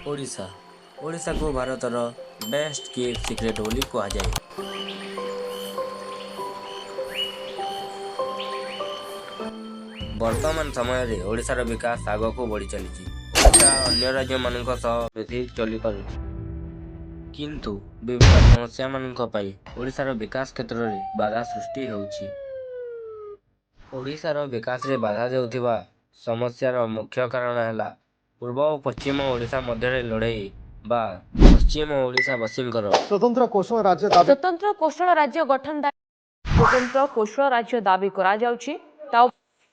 ଓଡ଼ିଶା ଓଡ଼ିଶାକୁ ଭାରତର best keep secret ବୋଲି କୁହାଯାଏ। ବର୍ତ୍ତମାନ ସମୟରେ ଓଡ଼ିଶାର ବିକାଶ ଆଗକୁ ବଢ଼ି ଚାଲିଛି। ଓଡ଼ିଶା ଅନ୍ୟ ରାଜ୍ୟମାନଙ୍କ ସହ ବେଶୀ ଚଳିପାରୁଛି, କିନ୍ତୁ ବିଭିନ୍ନ ସମସ୍ୟାମାନଙ୍କ ପାଇଁ ଓଡ଼ିଶାର ବିକାଶ କ୍ଷେତ୍ରରେ ବାଧା ସୃଷ୍ଟି ହେଉଛି। ଓଡ଼ିଶାର ବିକାଶରେ ବାଧା ଦେଉଥିବା ସମସ୍ୟାର ମୁଖ୍ୟ କାରଣ ହେଲା ପୂର୍ବ ଓ ପଶ୍ଚିମ ଓଡ଼ିଶା ମଧ୍ୟରେ ଲଢ଼େଇ ବା ପଶ୍ଚିମ ଓଡ଼ିଶାବାସୀଙ୍କର ସ୍ୱତନ୍ତ୍ର କୌଶଳ ରାଜ୍ୟ ଗଠନ ସ୍ୱତନ୍ତ୍ର କୌଶଳ ରାଜ୍ୟ ଦାବି କରାଯାଉଛି।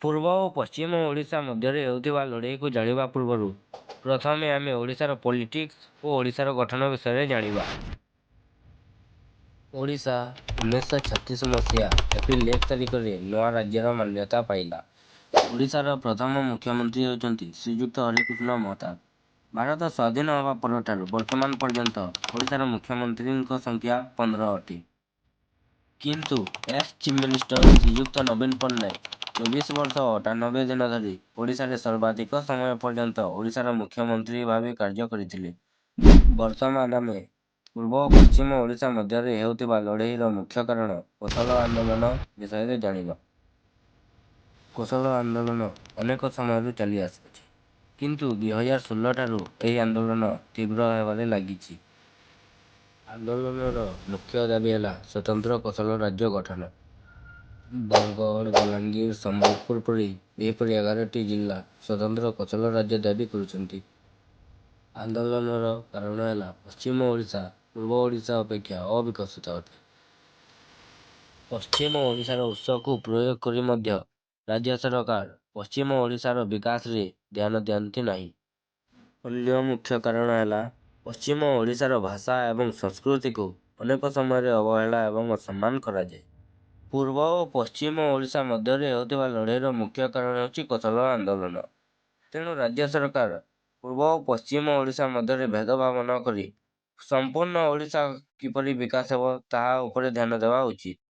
ପୂର୍ବ ଓ ପଶ୍ଚିମ ଓଡ଼ିଶା ମଧ୍ୟରେ ହେଉଥିବା ଲଢ଼େଇକୁ ଜାଣିବା ପୂର୍ବରୁ ପ୍ରଥମେ ଆମେ ଓଡ଼ିଶାର ପଲିଟିକ୍ସ ଓ ଓଡ଼ିଶାର ଗଠନ ବିଷୟରେ ଜାଣିବା। ଓଡ଼ିଶା 1936 ମସିହା ଏପ୍ରିଲ 1 ତାରିଖରେ ନୂଆ ରାଜ୍ୟର ମାନ୍ୟତା ପାଇଲା। ଓଡ଼ିଶାର ପ୍ରଥମ ମୁଖ୍ୟମନ୍ତ୍ରୀ ହେଉଛନ୍ତି ଶ୍ରୀଯୁକ୍ତ ହରିକୃଷ୍ଣ ମହତାବ। ଭାରତ ସ୍ୱାଧୀନ ହେବା ପରଠାରୁ ବର୍ତ୍ତମାନ ପର୍ଯ୍ୟନ୍ତ ଓଡ଼ିଶାର ମୁଖ୍ୟମନ୍ତ୍ରୀଙ୍କ ସଂଖ୍ୟା 15 ଅଟେ। କିନ୍ତୁ ଏକ୍ସ ଚିଫ୍ ମିନିଷ୍ଟର ଶ୍ରୀଯୁକ୍ତ ନବୀନ ପଟ୍ଟନାୟକ 24 ବର୍ଷ ଓ 98 ଦିନ ଧରି ଓଡ଼ିଶାରେ ସର୍ବାଧିକ ସମୟ ପର୍ଯ୍ୟନ୍ତ ଓଡ଼ିଶାର ମୁଖ୍ୟମନ୍ତ୍ରୀ ଭାବେ କାର୍ଯ୍ୟ କରିଥିଲେ। ବର୍ତ୍ତମାନ ଆମେ ପୂର୍ବ ଓ ପଶ୍ଚିମ ଓଡ଼ିଶା ମଧ୍ୟରେ ହେଉଥିବା ଲଢ଼େଇର ମୁଖ୍ୟ କାରଣ କୋଶଳ ଆନ୍ଦୋଳନ ବିଷୟରେ ଜାଣିବା। କୋଶଳ ଆନ୍ଦୋଳନ ଅନେକ ସମୟରୁ ଚାଲି ଆସୁଛି, କିନ୍ତୁ 2016 ଠାରୁ ଏହି ଆନ୍ଦୋଳନ ତୀବ୍ର ହେବାରେ ଲାଗିଛି। ଆନ୍ଦୋଳନର ମୁଖ୍ୟ ଦାବି ହେଲା ସ୍ୱତନ୍ତ୍ର କୋଶଳ ରାଜ୍ୟ ଗଠନ। ବରଗଡ଼, ବଲାଙ୍ଗୀର, ସମ୍ବଲପୁର ପରି ଏହିପରି 11ଟି ଜିଲ୍ଲା ସ୍ୱତନ୍ତ୍ର କୋଶଳ ରାଜ୍ୟ ଦାବି କରୁଛନ୍ତି। ଆନ୍ଦୋଳନର କାରଣ ହେଲା ପଶ୍ଚିମ ଓଡ଼ିଶା ପୂର୍ବ ଓଡ଼ିଶା ଅପେକ୍ଷା ଅବିକଶିତ ଅଟେ। ପଶ୍ଚିମ ଓଡ଼ିଶାର ଉତ୍ସକୁ ପ୍ରୟୋଗ କରି ମଧ୍ୟ ରାଜ୍ୟ ସରକାର ପଶ୍ଚିମ ଓଡ଼ିଶାର ବିକାଶରେ ଧ୍ୟାନ ଦିଅନ୍ତି ନାହିଁ। ଅନ୍ୟ ମୁଖ୍ୟ କାରଣ ହେଲା ପଶ୍ଚିମ ଓଡ଼ିଶାର ଭାଷା ଏବଂ ସଂସ୍କୃତିକୁ ଅନେକ ସମୟରେ ଅବହେଳା ଏବଂ ଅସମ୍ମାନ କରାଯାଏ। ପୂର୍ବ ଓ ପଶ୍ଚିମ ଓଡ଼ିଶା ମଧ୍ୟରେ ହେଉଥିବା ଲଢ଼େଇର ମୁଖ୍ୟ କାରଣ ହେଉଛି କୋଶଳ ଆନ୍ଦୋଳନ। ତେଣୁ ରାଜ୍ୟ ସରକାର ପୂର୍ବ ଓ ପଶ୍ଚିମ ଓଡ଼ିଶା ମଧ୍ୟରେ ଭେଦଭାବ ନ କରି ସମ୍ପୂର୍ଣ୍ଣ ଓଡ଼ିଶା କିପରି ବିକାଶ ହେବ ତାହା ଉପରେ ଧ୍ୟାନ ଦେବା ଉଚିତ।